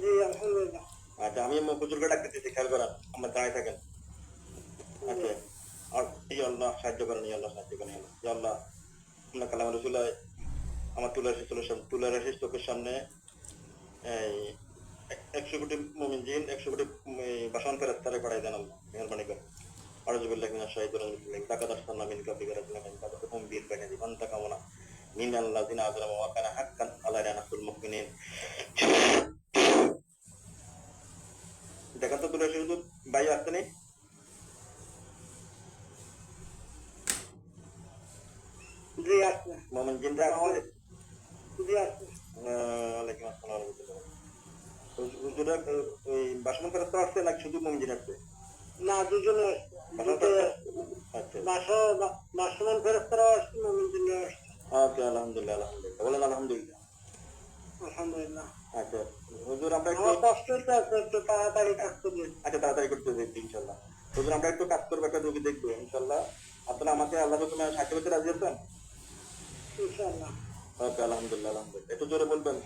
জি আলহামদুলিল্লাহ। আচ্ছা আমি হুজুরকে ডাক দিতেছি, খেয়াল করেন, আমরা দাঁড়ায় থাকেন। আচ্ছা আর ইয়া আল্লাহ সাহায্য করেন, ইয়া আল্লাহ সাহায্য করেন, ইয়া আল্লাহ আপনার কালাম রসুলায় আমার তুলে রাশিস চোখের সামনে এই 100 কোটি মুমিন জিন, 100 কোটি বাসন ফেরেশতারে পাঠাই দেন আল্লাহ মেহেরবানি করে। আউযুবিল্লাহি মিনাশ শাইতানির রাজিম। লাকাদ আরসালনা মিন কাবলিকা রাসূলান ফাদহুম বিল বায়ানি ফান্তাকামনা মিনাল্লাযিনা আজরামু ওয়া কানা হাক্কান আলাইনা নাসরুল মুমিনিন। দেখেন তো তুলে রাশিস হুজুর ভাই আসতে নেই? জি আসছে। মুমিন জিনরা আসছে? জি আসছে। ওয়ালাইকুম আসসালাম। হুজুরা ওই বাসন ফেরত আসছে নাকি শুধু মুমিন জিন আসছে? না দুজনে আসছে। আচ্ছা বাসমান ফেরেশতারা আসছে, মুমিন জিনরা আসছে। ওকে আলহামদুলিল্লাহ আলহামদুলিল্লাহ বলেন আলহামদুলিল্লাহ। আলহামদুলিল্লাহ। আচ্ছা হুজুর আমরা একটু আমার কষ্ট হচ্ছে, একটু তাড়াতাড়ি কাজ করবেন। আচ্ছা তাড়াতাড়ি করতে দেখবি ইনশাল্লাহ। হুজুর আমরা একটু কাজ করবো, একটা রোগী দেখবো ইনশাল্লাহ। আপনারা আমাকে আল্লাহ রকম সাহায্য করতে রাজি আছেন? ইনশাআল্লাহ। ওকে আলহামদুলিল্লাহ আলহামদুলিল্লাহ। একটু জোরে বলবেন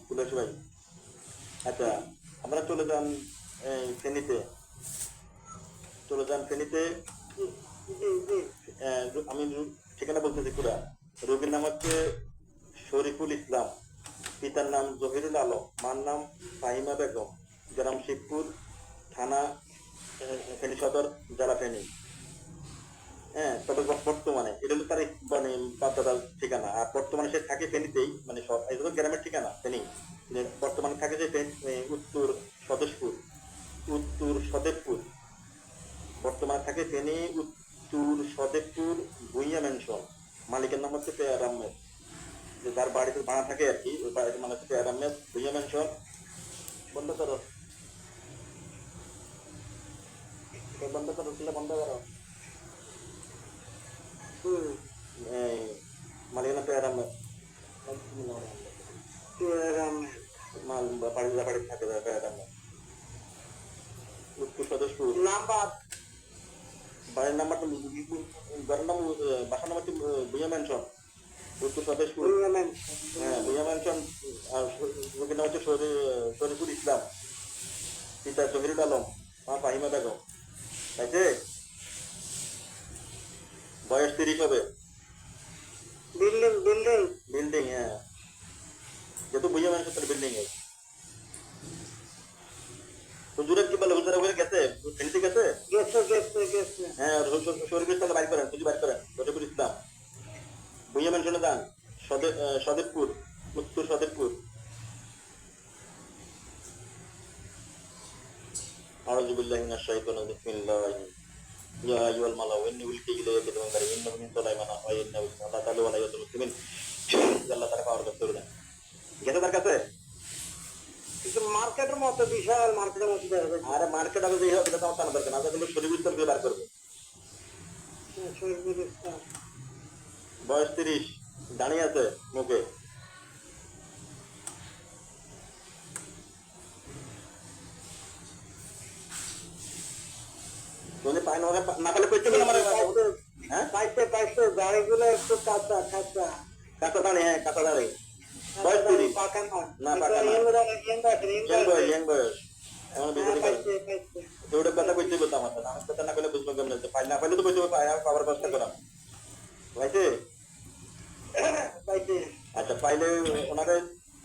তুলে ভাই। আচ্ছা আমরা চলে যান ফেনীতে, চলে যান ফেনীতে। জি জি আমি ঠিকানা বলতেছি পুরা। রোগীর নাম হচ্ছে শরীফুল ইসলাম, পিতার নাম জহিরুল আলম, মার নাম ফাহিমা বেগম, গ্রাম শিবপুর, থানা ফেনী সদর, জেলা ফেনী। হ্যাঁ তবে বর্তমানে এটা হলো তার মানে বাপদাদার ঠিকানা, আর বর্তমানে সে থাকে ফেনীতেই, মানে সব এটা তো গ্রামের ঠিকানা ফেনী। বর্তমানে থাকে যে উত্তর সদেশপুর, উত্তর সদেবপুর, বর্তমানে থাকে ফেনী উত্তর সদেবপুর ভুইয়া ম্যানশন। মালিকের নাম হচ্ছে পেয়ার আহমেদ, যে যার বাড়িতে ভাড়া থাকে আর কি, ওই বাড়িতে মানে হচ্ছে পেয়ার আহমেদ ভুইয়া ম্যানশন। বন্ধ করো, বন্ধ করো, বন্ধ করো। মালিকের নাম পেয়ার আহমেদ। মাল বাড়ি থাকে পেয়ার আহমেদ। উত্তর সদস্যপুর নাম্বার বাড়ির নাম্বারটা, বাড়ির নাম বাসার নাম হচ্ছে ভুইয়া ম্যানশন, উত্তর সদস্যপুর। হ্যাঁ ভুইয়া ম্যানশন। আর রোগীর নাম হচ্ছে শরীফুল ইসলাম, পিতা জহিরুল আলম, মা ফাহিমা বেগম। তাইছে বয়স 30 হবে। বিল্ডিং বিল্ডিং বিল্ডিং, হ্যাঁ যেহেতু ভুইয়া ম্যানশন তার বিল্ডিং এ। হুজুরের কি বলে, হুজুরের ওখানে গেছে, ফেনীতে গেছে? গেছে। হ্যাঁ শরীফুল ইসলাম বাইর করেন, খুঁজে বাইর করেন, শরীফুল ইসলাম ভুইয়া ম্যানশনে যান, সদেবপুর, উত্তর সদেবপুর। আউযু বিল্লাহি মিনাশ শাইতানির রাজিম। বিসমিল্লাহ ইয়া আইয়ুহাল মালাউ ইন্নী উলকি ইলাইকা কালিমাতুন কারীম ইন্নাহু মিন সুলাইমানা ওয়া ইন্নাহু বিসমিল্লাহি তাআলা ওয়া আলাইহি মুসলিমিন। আল্লাহ তাআলা পাওয়ার করতে পারে। গেছে তার কাছে? কিন্তু মার্কেটের মতো, বিশাল মার্কেটের মতো দেখা যায়। আরে মার্কেট আগে যেই হবে এটা তো আমার জানা দরকার না, কিন্তু শরীফুল ইসলামকে বার করবে। বয়স 30, দাঁড়িয়ে আছে মুখে। তুমি পায় না না পেলে কইতে বলে আমার। হ্যাঁ পাইছে গাড়িগুলো একটু কাঁচা কাঁচা কাঁচা দাঁড়িয়ে, হ্যাঁ কাঁচা দাঁড়িয়ে। বয়স 30 পাকা না, পাকা না, ইয়াং বয়স এমন বিপরীত করে। ওটা কথা কইতে বলতো আমার সাথে, আমার কথা না কইলে বুঝবো কেমন? পাই না পাইলে তো কইতে পাই, পাওয়ার ব্যবস্থা করাম পাইছে। আচ্ছা পাইলে ওনারে,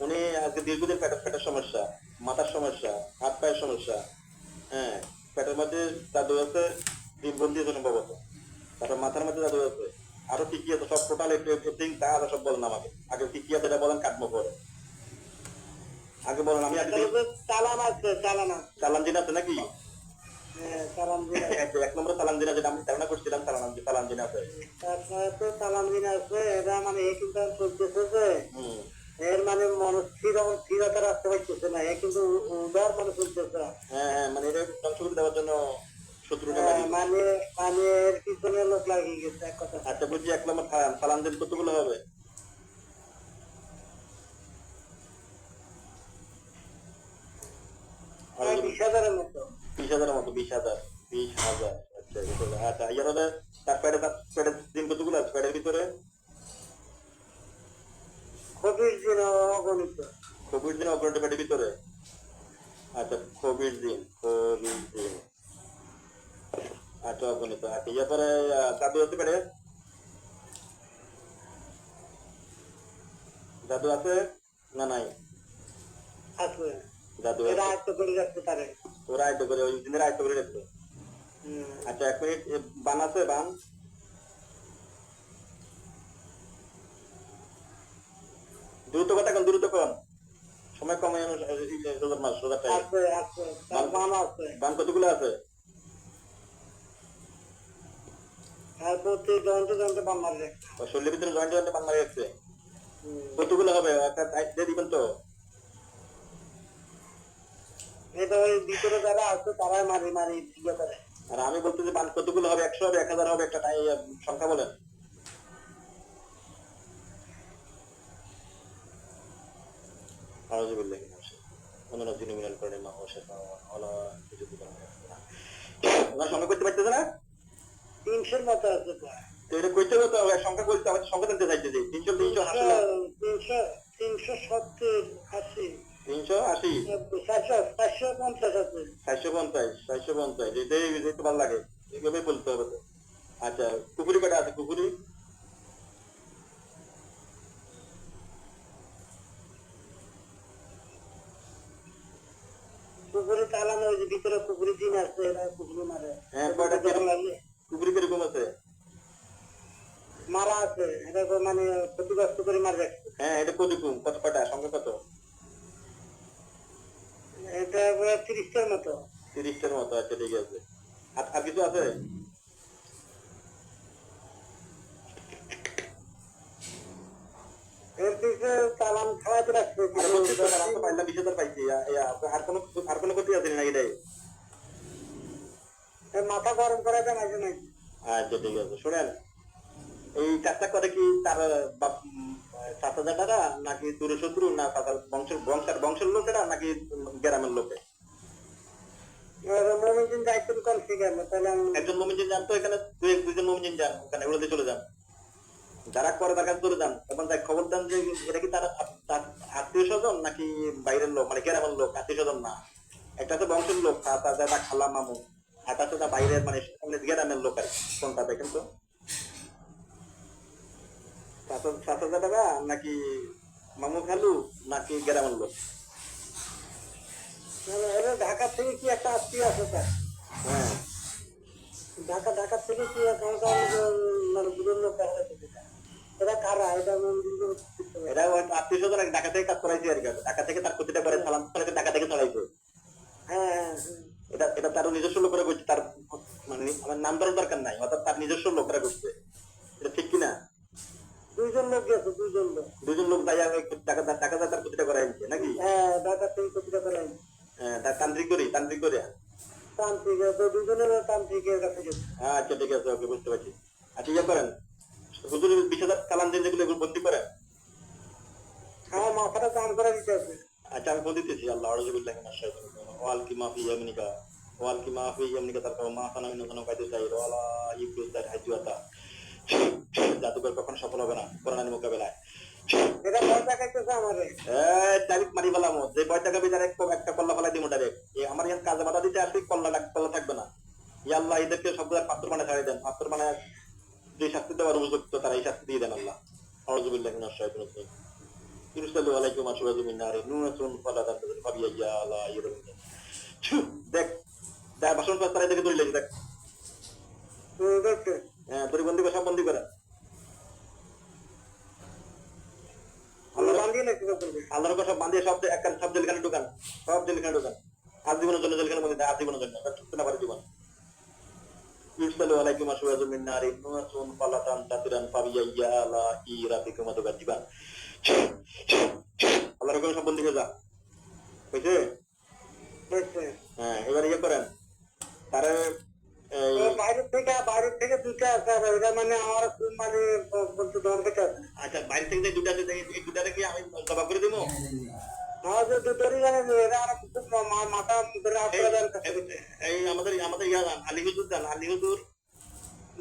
উনি আজকে দীর্ঘদিন পেটের সমস্যা, মাথার সমস্যা, হাত পায়ের সমস্যা, হ্যাঁ পেটের মধ্যে জাদু আছে, বন্দি আছে সম্ভবত, তারপর মাথার মধ্যে জাদু আছে, আরো কি কি আছে সব টোটাল এভরিথিং তা আরো সব বলেন আমাকে। আগে কি কি আছে এটা বলেন, কাটবো পরে। আগে বলেন, আমি আগে চালান আছে, চালান জিন আছে নাকি? চালান দিন এক নম্বর চালান জিন, যেটা আমি ধারণা করছিলাম চালান জিন আছে। তারপরে চালান দিন আছে, এটা মানে এই কিন্তু চলতেছে যে এর মানে স্থিরতা রাখতে পারতেছে না, এ কিন্তু উদার মানে চলতেছে। হ্যাঁ মানে এটা ধ্বংস করে দেওয়ার জন্য শত্রুটা মানে মানে এর পিছনে লোক লাগিয়ে গেছে এক কথা। আচ্ছা বুঝছি। এক নম্বর চালান জিন কতগুলো হবে? প্রায় 20,000-এর মতো। 20,000-এর মতো? 20,000। আচ্ছা আচ্ছা ইয়ার হলে তার পেটের দিন কতগুলো আছে পেটের ভিতরে? খবির দিন অগণিত। খবির দিন দিন অগ্রণী পেটের ভিতরে? আচ্ছা, কোভিড দিন। আচ্ছা, অগণিত। আচ্ছা, ইয়ে পরে দাদু হতে পারে? দাদু আছে না নাই? আছে, দাদু এরা আছে, আয়ত্ত করে রাখতে পারে। ওরা আয়ত্ত করে, ওই দিনের আয়ত্ত করে রাখতো। আচ্ছা, 1 মিনিট, বান আছে? বান দ্রুত কথা কন, দ্রুত কন, সময় কমে রোজার মাস, রোজার টাইম। আছে, আছে, তার বান আছে। বান কতগুলো আছে? আর প্রতি জয়ন্ত জয়ন্ত বান মারি রাখতে। ওই শরীরের ভিতরে জয়েন্ট জয়েন্টে বান মারি যাচ্ছে। কতগুলো হবে একটা দিয়ে দিবেন তো? এটা ওই ভিতরে যারা আছে তারাই মারি মারি ইয়ে করে। আর আমি বলতে যে বান কতগুলো হবে, 100 হবে, 1000 হবে, একটা সংখ্যা বলেন। আউযুবিল্লাহি মিনাশ শাইতানির রাজিম। মিনাল কারণে মা ওয়া শাফা ওয়ালা কিছু দিবেন না। ওরা সংখ্যা করতে পারতেছে না? 300 মতো আছে তো। তো এটা কইতে হবে তো, সংখ্যা কইতে হবে, সংখ্যা জানতে চাইছে যে 300 380 370 80 380 450 আছে। 450 এটাই তো ভালো লাগে, এইভাবে বলতে হবে তো। আচ্ছা, কুকুরি কটা আছে? কুকুরি পুকুরে চালানো, ওই যে ভিতরে পুকুরে দিন আছে, এরা পুকুরে মারে। হ্যাঁ, কয়টা গরম লাগলে কুকুরি কিরকম আছে? মারা আছে, এটা তো মানে ক্ষতিগ্রস্ত করে মারে রাখছে। হ্যাঁ, এটা কতটুকু, কত কটা, সংখ্যা কত? এটা 30টার মতো। 30টার মতো। আচ্ছা, ঠিক আছে। আর কিছু আছে? এর পিছনে চালান খাওয়াতে রাখছে। আর বলছি তো, আর তো পাইলাম 20,000 পাইছি। আর কোনো ক্ষতি আছে না এটাই? মাথা গরম করা যায় মাঝে মাঝে। আচ্ছা, ঠিক আছে। শোনেন, এই কাজটা করে কি তার চাচাজাটারা, নাকি দূরে শত্রু, না তার বংশের লোকেরা, নাকি গ্রামের লোকে? মমিন দায়িত্ব কম শিখে তাহলে একজন মমিন যান তো, এখানে দুইজন মমিন যান, ওখানে ওগুলোতে চলে যান, যারা করে তার কাছে চলে যান, এবং তাই খবর দেন যে এটা কি তার আত্মীয় স্বজন নাকি বাইরের লোক, মানে গ্রামের লোক, আত্মীয় স্বজন না। একটা তো বংশের লোক, তার দাদা খালা মামু, আর তার সাথে বাইরের মানে গ্রামের লোক আর কি। কোনটা দেখেন তো, চাচাজাটারা নাকি মামু খালু, নাকি গ্রামের লোক? ঢাকা থেকে কি একটা আত্মীয় আছে তার। হ্যাঁ, ঢাকা থেকে কি মানে দূরের লোক দেখা যাচ্ছে। এরা কারা, এটা এরা আত্মীয় স্বজন ঢাকা থেকে কাজ করাইছে আর কি। ঢাকা থেকে তার ক্ষতিটা করে সালাম করে ঢাকা থেকে ছড়াইছে। হ্যাঁ, এটা তার নিজস্ব লোকেরা করছে, তার মানে আমার নাম ধরার দরকার নাই, অর্থাৎ তার নিজস্ব লোকেরা করছে। এটা ঠিক কিনা? 2 জন লোক গেছে, 2 জন লোক যাইয়া টাকা তার ক্ষতিটা করাইছে নাকি? হ্যাঁ, ঢাকা থেকে ক্ষতিটা করে হ্যাঁ, তার তান্ত্রিক করে তান্ত্রিক, 2 জনের তান্ত্রিকের কাছে গেছে। আচ্ছা, ঠিক আছে, ওকে, বুঝতে পারছি। আচ্ছা, ইয়ে করেন, হুজুরের 20,000 চালান দিন, যেগুলো এগুলো বন্দি করেন। আমার মাথাটা দান করে দিতে আছে। আচ্ছা, আমি বলে দিতেছি। আল্লাহ আউযুবিল্লাহি মিনাশ শাইতানির রাজিম। ওয়াল কি মাফি ইয়ামিনিকা, ওয়াল কি মাফি ইয়ামিনিকা, তারপর মা সানা মিনাল কাইদু তাই ওয়ালা ইবলিস তার হাজুয়াতা। জাদুকর কখনো সফল হবে না কোরআনের মোকাবেলায়। এটা ভয় দেখাইতেছে আমারে। ডাইরেক্ট মারি ফেলাম, যে ভয় দেখাবি তার একটা কল্লা ফেলাই দিব ডাইরেক্ট। আমার ইয়ার কাজে বাধা দিতে আসলে কল্লা থাকবে না। ইয়া আল্লাহ, এদেরকে সবগুলো পাত্র বানায় ছাড়িয়ে দেন। পাত্র বানায় যে শাস্তি দেওয়ার উপযুক্ত, তারা এই শাস্তি দিয়ে দেন আল্লাহ। আউযুবিল্লাহি মিনাশ শাইতানির রাজিম। ইরসালু আলাইকুম আশওয়াজু মিন নারিন নুরাতুন ফালা তানতাযির ফাবিয়া আলা ইরমিন। দেখ, যা বাসন পাস তারাই দেখে ধরে লেগে দেখ। দেখছে হ্যাঁ, তোর বন্দি করে, সব বন্দি করে। বান্ধিয়ে নাকি করবে। আল্লাহর কথা সব বান্ধিয়ে সব জেলখানে ঢুকান, সব জেলখানে ঢুকান। আজীবনের জন্য জেলখানে মধ্যে দেয়, আজীবনের জন্য, চুক্তি না পারে জীবন। ইরসালু আলাইকুম আশওয়াজু মিন নারিন নুরাতুন ফালা তানতাযির ফাবিয়া আলা ইরাতিকুম আতুকাজিবান। আল্লাহর কথা সব বন্দি হয়ে যা হয়েছে। দেখছে হ্যাঁ, এবার ইয়ে করেন তারে। বাইরের থেকে 2টা আছে, আর এটা মানে আমার খুব মানে বলতে দরকার আছে। আচ্ছা, বাইরে থেকে যে দুটা আছে, এই দুটারে কি আমি জবাব করে দিব? আমার যে দুটোরই জানে এরা আর খুব মাথা ধরে এই আমাদের ইয়া আলী হুজুর জান, আলী হুজুর,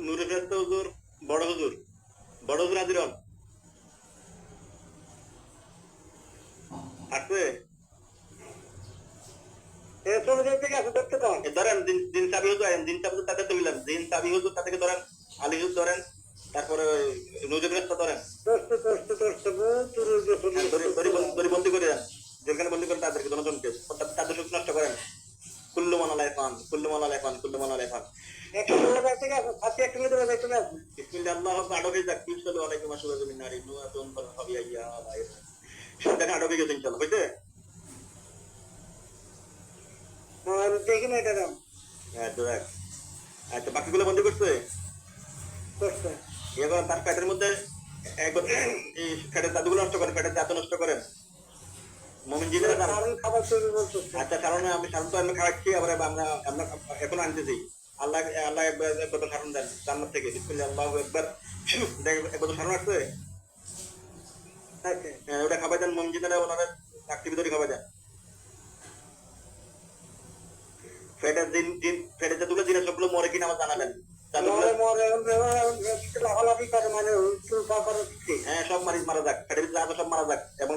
নুরে ফেরেশতা হুজুর, বড় হুজুর হাজির হন। আসছে? দিন চাবি হুজুর আইন, দিন চাবি তাদের তুললেন, দিন চাবি হুজুর তাদেরকে ধরেন, আলী হুজুর ধরেন, তারপরে নজরুল ধরেন, ধরে বন্দি করে দেন, যেখানে বন্দি করেন তাদেরকে জনজনকে, তাদের শক্তি নষ্ট করেন। কুল্লু মানালায় ফান, কুল্লু মানালায় ফান, কুল্লু মানালায় ফান। বিসমিল্লাহ আল্লাহু আকবার, আটকে যাক, সাল্লাল্লাহু আলাইহি ওয়াসাল্লাম মিনারি নুয়াতুন ফাবিয়াইয়া আলাইহি। সন্তান আটকে গেছে ইনশাআল্লাহ, বুঝতে? দেখি না এটা দাম হ্যাঁ দেখ। আচ্ছা বাকিগুলো বন্দি করছে? করছে এবার তার পেটের মধ্যে এই পেটের দাঁতগুলো নষ্ট করেন, পেটের দাঁত নষ্ট করেন। মুমিন জিনের খাবার তৈরি বলতেছে। আচ্ছা কারণ আমি সাধারণত আমি খাওয়াচ্ছি, আবার আমরা আমরা এখন আনতেছি। আল্লাহ আল্লাহ কত সারণ দেন জান্নাত থেকে। বিসমিল্লাহ আল্লাহু আকবার। দেখ কত সারণ আসছে। ওটা খাবার দেন মুমিন জিনেরা, ওনারা চাকরি ভিতরে খাবার দেন। ফেটের ফেটের যতগুলো জিনিস সবগুলো মরে কিনা আমার জানাবেন। হ্যাঁ সব মারা যাক, ফেটের যা সব মারা যাক, এবং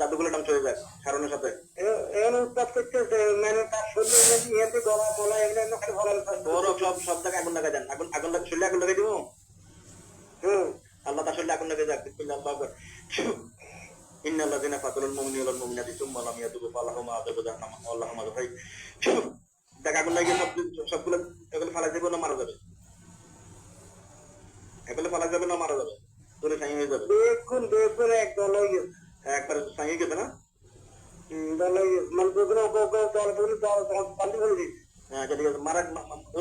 দাদুগুলো নাম চলে যাক কারণের সাথে। সব জায়গায় আগুন লাগাই দেন, আগুন শরীরে আগুন লাগাই দিব। আল্লাহ তার শরীরে আগুন লাগাই যাক। ইন্নাল্লাযিনা ফাতানুল মুমিনিনা ওয়াল মুমিনাতি সুম্মা লাম ইয়াতুবু ফালাহুম আযাবু জাহান্নাম ওয়াল্লাহু মাযফাই। দেখ আগুন লাগিয়ে সবগুলো এগুলো ফালা যাবে না মারা যাবে, এগুলো ফালা যাবে না মারা যাবে, তোরে সাই হয়ে যাবে। দেখুন এক দল হয়ে গেছে, একবার সাই হয়ে গেছে না দল হয়ে গেছে, মানে দুজন পাল্টি করে দিচ্ছে। হ্যাঁ ঠিক আছে, মারা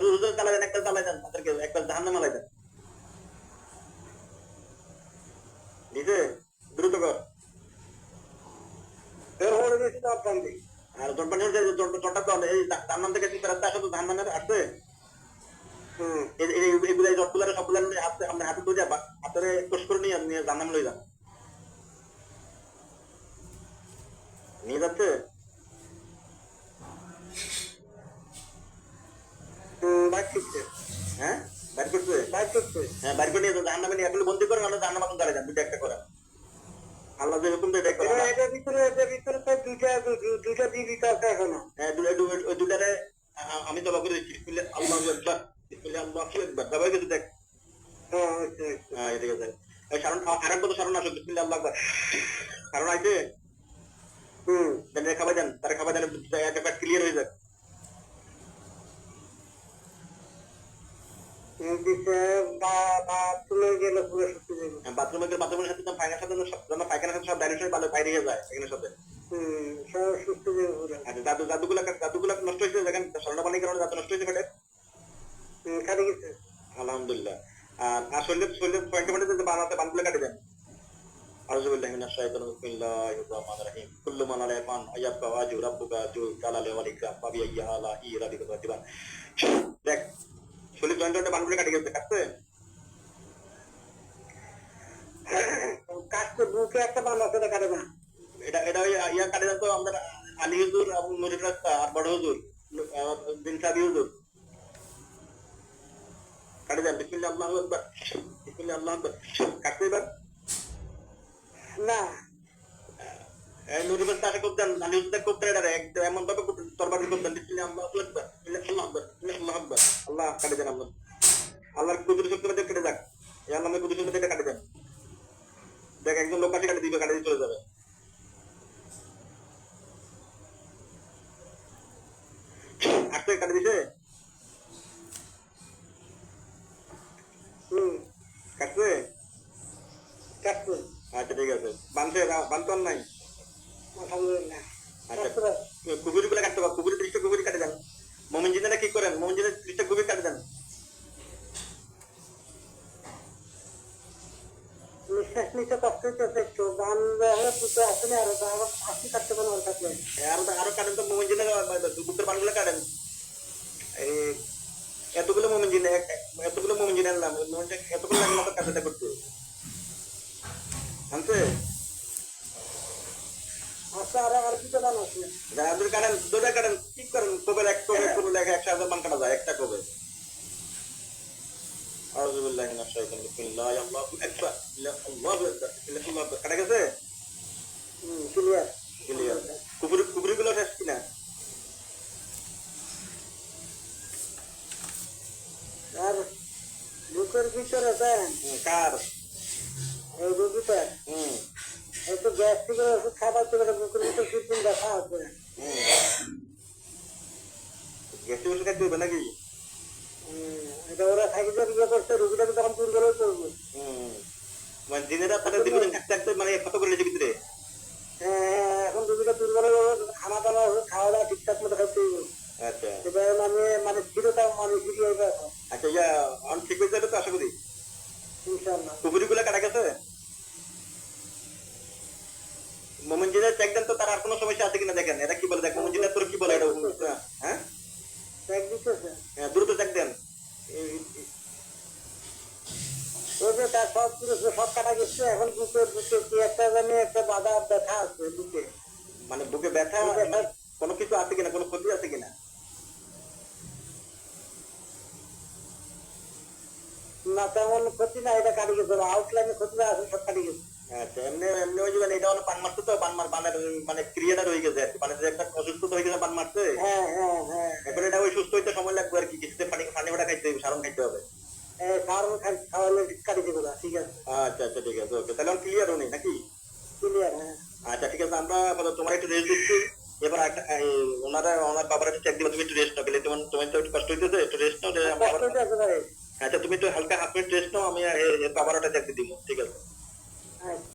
রোজা চালাই দেন, একটা চালাই দেন তাদেরকে, একটা জাহান্নামে মালাই দেন। দিছে দ্রুত কর। আর জনপানি জনটা তো এই ধান থেকে রাস্তা আসে, তো ধান নামের আসছে। এই জটগুলো সবগুলো আপনার হাতে ধরে হাতের কোষ করে নিয়ে ধান নাম লই যান, নিয়ে যাচ্ছে। হ্যাঁ বাইর করছে, হ্যাঁ বাইর করে নিয়ে যান, ধান নামে নিয়ে এগুলো বন্দি করে, নাহলে ধান নাম দাঁড়িয়ে যান, দুটো একটা করে। আল্লাহ যে হুকুম দেয় এটার ভিতরে দুইটা জীবিত আছে এখনো। হ্যাঁ ওই দুটারে আমি দবা করে দিচ্ছি। আল্লাহু আকবার, আল্লাহু আকবার, দবা করে দেখ। হ্যাঁ ঠিক আছে। এই সারণ আরেক বড় সারণ আসো, বিসমিল্লাহ আল্লাহু আকবার। সারণ আইছে। দেন খাবার দেন, তারে খাবার দেন, একটা ক্লিয়ার হয়ে যাক। বাথরুমের সাথে পায়খানার সাথে সব ডাইরেকশন ভালো বাইরে যায় এখানে সাথে। দাদুগুলা নষ্ট হয়েছে, দেখেন স্বর্ণ পানির কারণে দাদু নষ্ট হয়েছে ফেটে কাটে গেছে আলহামদুলিল্লাহ। আর শরীরের পয়েন্টে বানাতে বানগুলো কাটে দেন। আউযুবিল্লাহি মিনাশ শাইতানির বিসমিল্লাহির রহমানির রহিম। কুল্লু মান আলাইহা ফান আয়াবকা ওয়াজহু রাব্বুকা যুল জালালি ওয়াল ইকরাম ফাবিআইয়ি আলাহি রাব্বিকা তুকাজ্জিবান। দেখ শরীর জয়েন্টে বানগুলো কাটে গেছে, কাটছে। কাটছে বুকে একটা বান আছে, কাটে না। এটা ইয়া কাটে না তো আমাদের আলী হুজুর, আবু নুরুল রাস্তা, আর বড় হুজুর বিন সাবি হুজুর কাটে দেন। বিসমিল্লাহ আল্লাহু আকবার, বিসমিল্লাহ আল্লাহু আকবার। কাটতে এবার না নুরুল রাস্তা করতেন, আলী হুজুর করতেন, এটা এমন ভাবে তরবারি করতেন। বিসমিল্লাহ আল্লাহু আকবার, বিসমিল্লাহ আল্লাহু আকবার, বিসমিল্লাহ আকবার। আল্লাহ কাটে দেন, আল্লাহ আল্লাহর কুদরত শক্তি মধ্যে কেটে যাক, এই আল্লাহর কুদরত মধ্যে কাটে দেন। দেখ একজন লোক কাটে দিবে, কাটে দিয়ে চলে যাবে। আসতে কাটে দিছে, কাটছে কাটছে। আচ্ছা ঠিক আছে, বানতন নাই আলহামদুলিল্লাহ। আচ্ছা কুকুরি গুলো কাটতে পারবো, কুকুরি 30টা কুকুরি কাটে দেন। মোমিন জিনেরা কি করেন, মোমিন জিনের 30টা কুকুরি কাটে দেন। নিঃশ্বাস নিতে কষ্ট হচ্ছে একটু, বান আসলে আরো আসি কাটতে পারেন, আরো কাটেন তো মোমিন জিনের বুকের বানগুলো কাটেন। এতগুলো মোমিন জিনে আনলাম, এতগুলো লাগলো তো কাজটা করতে আনছে। আচ্ছা আর কি বান আছে, যাদের কাটেন দুটা কাটেন, ঠিক করেন। কবের এক কবে কোনো লেখা 100,000 বান কাটা যায় একটা কবে। আউযুবিল্লাহি মিনাশ শাইতানির বিসমিল্লাহি আল্লাহু আকবার, আল্লাহু আকবার, আল্লাহু আকবার। কাটা গেছে ক্লিয়ার। কুকুরিগুলো শেষ কিনা? ভিতরে আছেন কার? এই রোগীটা হুম একটু গ্যাস্ট্রিকের ওষুধ খাবার তো বুকের ভিতরে কৃত্রিম ব্যথা আছে। গ্যাসের ওষুধ খাইতে হবে নাকি? এটা ওরা থাকি যে ইয়ে করছে রোগীটাকে তখন দূর করে করবো। মানে দিনে রাত তাহলে দীর্ঘদিন থাকতে থাকতে মানে কত করে লেগে ভিতরে? এখন রোগীটা দূর করে খানা দানা ওষুধ খাওয়া দাওয়া ঠিকঠাক মতো খাইতে হইব। আচ্ছা এবার মানে স্থিরতা মানে ফিরে হইবে এখন আচ্ছা ইয়া অন ঠিক হয়ে যাবে তো আশা করি। ইনশাল্লাহ। কুপুরিগুলো কাটা গেছে? মোমেন্টিনের চেক দেন তো তার আর কোনো সমস্যা আছে কিনা দেখেন। এটা কি বলে দেখ মোমেন্টিনের তোর কি বলে এটা? হ্যাঁ চেক দিতেছে দ্রুত চেক দেন। ওই যে তার সব সব কাটা গেছে এখন বুকে কি একটা জানি একটা বাধা ব্যথা আছে বুকে। মানে বুকে ব্যথা কোনো কিছু আছে কিনা, কোনো ক্ষতি আছে কিনা? না তেমন ক্ষতি না, এটা কাটি গেছে আউটলাইনে ক্ষতিটা আছে সব কাটি গেছে। আচ্ছা এমনি এমনি ওই যে মানে এটা হলো পান মারছে তো পানের মানে ক্রিয়াটা রয়ে গেছে আর কি। মানে যে একটা অসুস্থতা হয়ে গেছে পান মারছে, এখন এটা ওই সুস্থ হইতে সময় লাগবে আর কি। কিছুতে পানি ফাটা খাইতে হবে, সারণ খাইতে হবে। সারণ খাওয়ালে কাটি দেবো না, ঠিক আছে। আচ্ছা আচ্ছা ঠিক আছে ওকে, তাহলে আমি ক্লিয়ার হনি নাকি? ক্লিয়ার, হ্যাঁ। আচ্ছা ঠিক আছে, আমরা তোমার একটু রেস্ট দিচ্ছি। এবার ওনার বাবার একটু চেক দিবা, তুমি একটু রেস্ট নাও, গেলে তোমার তো একটু কষ্ট হইতেছে, একটু রেস্ট নাও। কষ্ট হইতেছে ভাই। আচ্ছা তুমি একটু হালকা হাফ মিনিট রেস্ট নাও, আমি বাবার ওটা চেক দিয়ে দিব, ঠিক আছে? আচ্ছা।